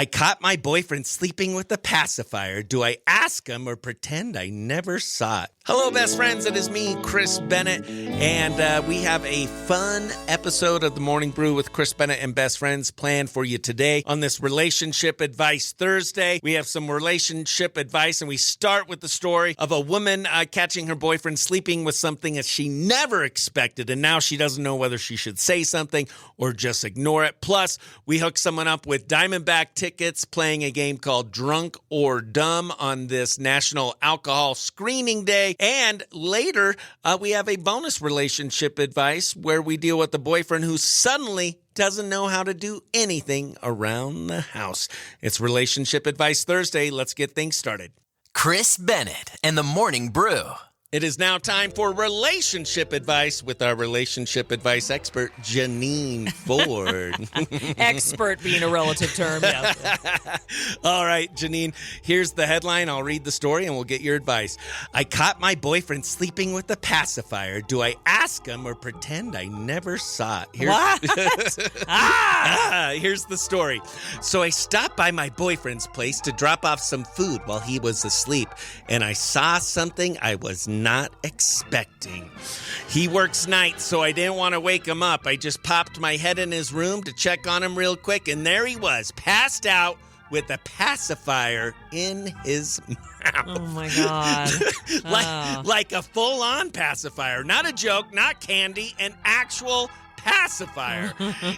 I caught my boyfriend sleeping with a pacifier. Do I ask him or pretend I never saw it? Hello, best friends. It is me, Chris Bennett, and we have a fun episode of the Morning Brew with Chris Bennett and best friends planned for you today on this Relationship Advice Thursday. We have some relationship advice, and we start with the story of a woman catching her boyfriend sleeping with something that she never expected, and now she doesn't know whether she should say something or just ignore it. Plus, we hook someone up with Diamondback tickets playing a game called Drunk or Dumb on this National Alcohol Screening Day. And later, we have a bonus relationship advice where we deal with the boyfriend who suddenly doesn't know how to do anything around the house. It's Relationship Advice Thursday. Let's get things started. Chris Bennett and the Morning Brew. It is now time for relationship advice with our relationship advice expert, Janine Ford. Expert being a relative term, yes. All right, Janine, here's the headline. I'll read the story and we'll get your advice. I caught my boyfriend sleeping with a pacifier. Do I ask him or pretend I never saw it? What? Here's the story. So I stopped by my boyfriend's place to drop off some food while he was asleep, and I saw something I was not expecting. He works nights, so I didn't want to wake him up. I just popped my head in his room to check on him real quick, and there he was, passed out with a pacifier in his mouth. Oh, my God. Like a full-on pacifier. Not a joke, not candy, an actual pacifier.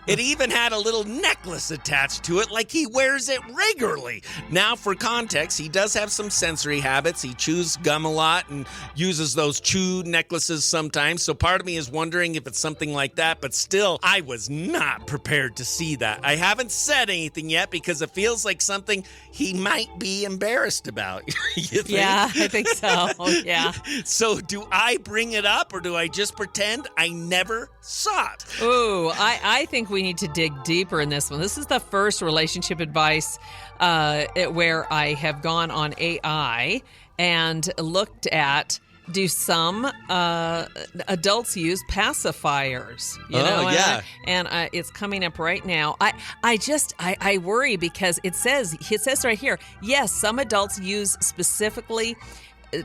It even had a little necklace attached to it, like he wears it regularly. Now, for context, he does have some sensory habits. He chews gum a lot and uses those chew necklaces sometimes. So part of me is wondering if it's something like that, but still, I was not prepared to see that. I haven't said anything yet because it feels like something he might be embarrassed about. You think? Yeah, I think so. Yeah. So do I bring it up or do I just pretend I never saw it? Ooh, I think we need to dig deeper in this one. This is the first relationship advice where I have gone on AI and looked at, do some adults use pacifiers? You know, yeah. And it's coming up right now. I worry because it says right here, yes, some adults use specifically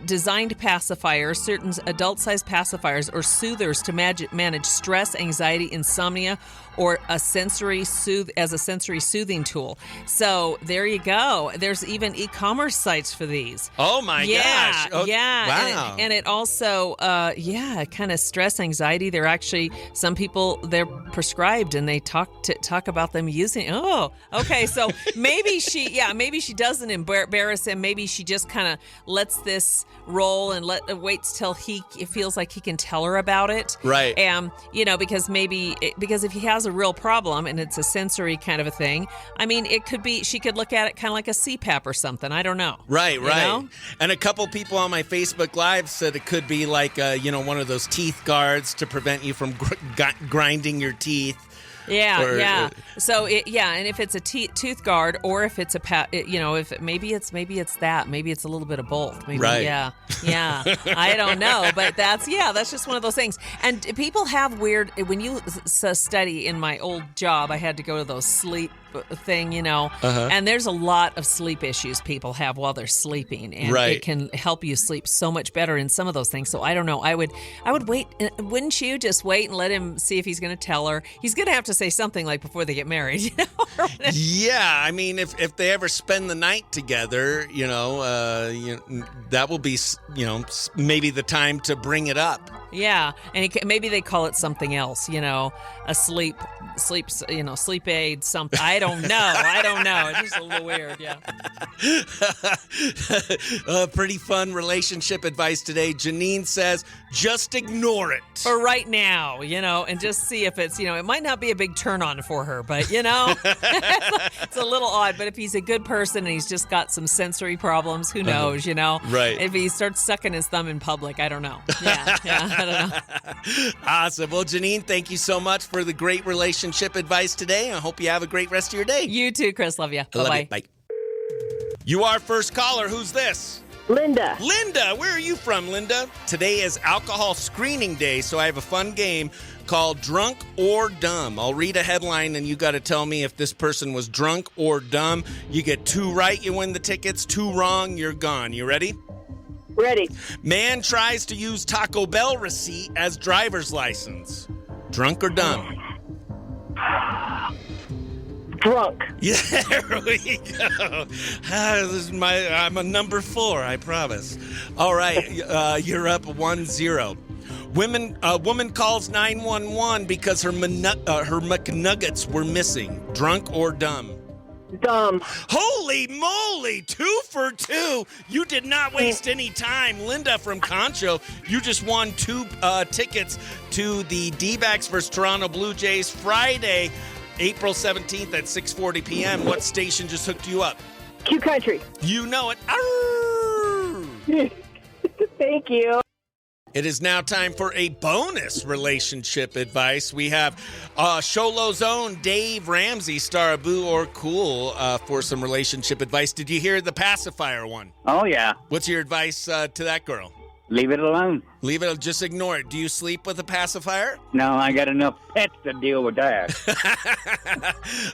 designed pacifiers, certain adult-sized pacifiers or soothers to manage stress, anxiety, insomnia, or a sensory soothing tool. So there you go. There's even e-commerce sites for these. Oh my gosh! Oh, yeah. Wow. And it also, kind of stress, anxiety. They're actually some people they're prescribed, and they talk about them using. Oh, okay. So maybe she doesn't embarrass him. Maybe she just kind of lets this roll and waits till he feels like he can tell her about it. Right. And because if he has a real problem and it's a sensory kind of a thing, I mean, it could be, she could look at it kind of like a CPAP or something. I don't know. Right. You know? And a couple people on my Facebook Live said it could be like, one of those teeth guards to prevent you from grinding your teeth. Yeah. So and if it's a tooth guard, or if it's if maybe it's that, maybe it's a little bit of both. Maybe, right. Yeah. I don't know, but that's just one of those things. And people have weird. When you study in my old job, I had to go to those sleep thing, and there's a lot of sleep issues people have while they're sleeping, and it can help you sleep so much better in some of those things. So I don't know. I would wait. Wouldn't you just wait and let him see if he's going to tell her? He's going to have to say something like before they get married. Yeah, I mean, if they ever spend the night together, that will be, maybe the time to bring it up. Yeah, and maybe they call it something else, a sleep aid, something. I don't know. It's just a little weird, yeah. Pretty fun relationship advice today. Janine says, just ignore it. For right now, and just see if it's, it might not be a big turn on for her, but, it's a little odd. But if he's a good person and he's just got some sensory problems, who knows, Right. If he starts sucking his thumb in public, I don't know. Yeah, I don't know. Awesome. Well, Janine, thank you so much for the great relationship advice today. I hope you have a great rest of your day. You too, Chris. Love you. Bye-bye. Bye. You are first caller. Who's this? Linda. Linda, where are you from, Linda? Today is alcohol screening day, so I have a fun game called Drunk or Dumb. I'll read a headline, and you got to tell me if this person was drunk or dumb. You get 2 right, you win the tickets. 2 wrong, you're gone. You ready? Ready. Man tries to use Taco Bell receipt as driver's license. Drunk or dumb? Drunk. Yeah, there we go. I'm a number 4, I promise. All right, you're up 1-0. A woman calls 911 because her McNuggets were missing. Drunk or dumb? Dumb. Holy moly, 2 for 2. You did not waste any time. Linda from Concho, you just won 2 tickets to the D-backs versus Toronto Blue Jays Friday, April 17th at 6:40 p.m. What station just hooked you up? Q Country. You know it. Arr! Thank you. It is now time for a bonus relationship advice. We have Sholo's own Dave Ramsey, star of Boo or Cool, for some relationship advice. Did you hear the pacifier one? Oh, yeah. What's your advice to that girl? Leave it alone. Leave it. Just ignore it. Do you sleep with a pacifier? No, I got enough pets to deal with that.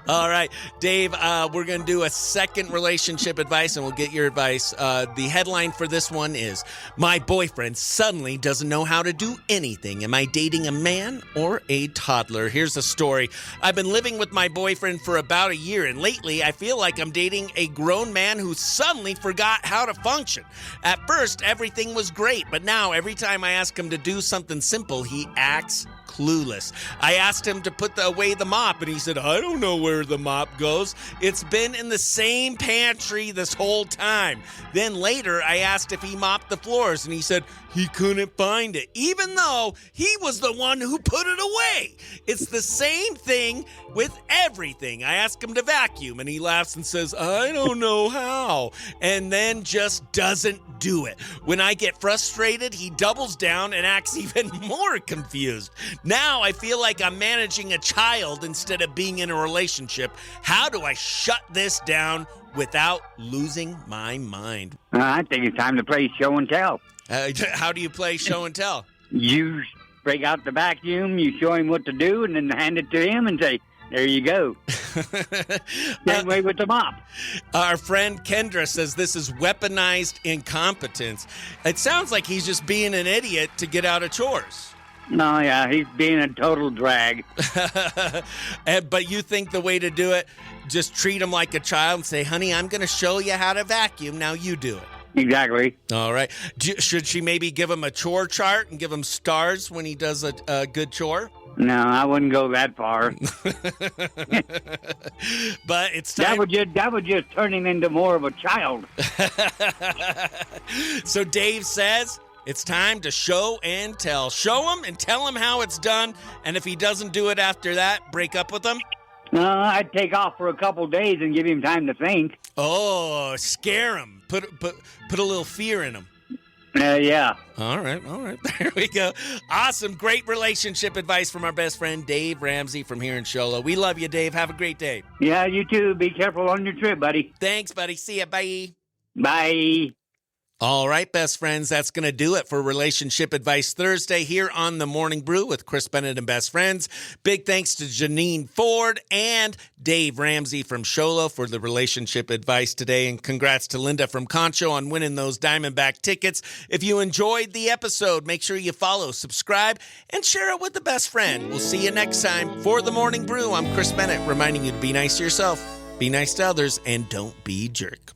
All right, Dave, we're going to do a second relationship advice, and we'll get your advice. The headline for this one is, my boyfriend suddenly doesn't know how to do anything. Am I dating a man or a toddler? Here's the story. I've been living with my boyfriend for about a year, and lately I feel like I'm dating a grown man who suddenly forgot how to function. At first, everything was great, but now every time I ask him to do something simple, he acts clueless. I asked him to put away the mop, and he said, I don't know where the mop goes. It's been in the same pantry this whole time. Then later, I asked if he mopped the floors, and he said he couldn't find it, even though he was the one who put it away. It's the same thing with everything. I ask him to vacuum, and he laughs and says, I don't know how, and then just doesn't do it. When I get frustrated, he doubles down and acts even more confused. Now I feel like I'm managing a child instead of being in a relationship. How do I shut this down without losing my mind? I think it's time to play show and tell. How do you play show and tell? You break out the vacuum, you show him what to do, and then hand it to him and say, there you go. Same way with the mop. Our friend Kendra says this is weaponized incompetence. It sounds like he's just being an idiot to get out of chores. No, yeah, he's being a total drag. But you think the way to do it, just treat him like a child and say, honey, I'm going to show you how to vacuum. Now you do it. Exactly. All right. Should she maybe give him a chore chart and give him stars when he does a good chore? No, I wouldn't go that far. But it's time. That would just turn him into more of a child. So Dave says it's time to show and tell. Show him and tell him how it's done. And if he doesn't do it after that, break up with him. No, I'd take off for a couple days and give him time to think. Oh, scare him. Put a little fear in him. Yeah. All right. There we go. Awesome. Great relationship advice from our best friend, Dave Ramsey from here in Sholo. We love you, Dave. Have a great day. Yeah, you too. Be careful on your trip, buddy. Thanks, buddy. See ya. Bye. Bye. All right, best friends, that's going to do it for Relationship Advice Thursday here on The Morning Brew with Chris Bennett and Best Friends. Big thanks to Janine Ford and Dave Ramsey from Sholo for the relationship advice today. And congrats to Linda from Concho on winning those Diamondback tickets. If you enjoyed the episode, make sure you follow, subscribe, and share it with the best friend. We'll see you next time. For The Morning Brew, I'm Chris Bennett, reminding you to be nice to yourself, be nice to others, and don't be a jerk.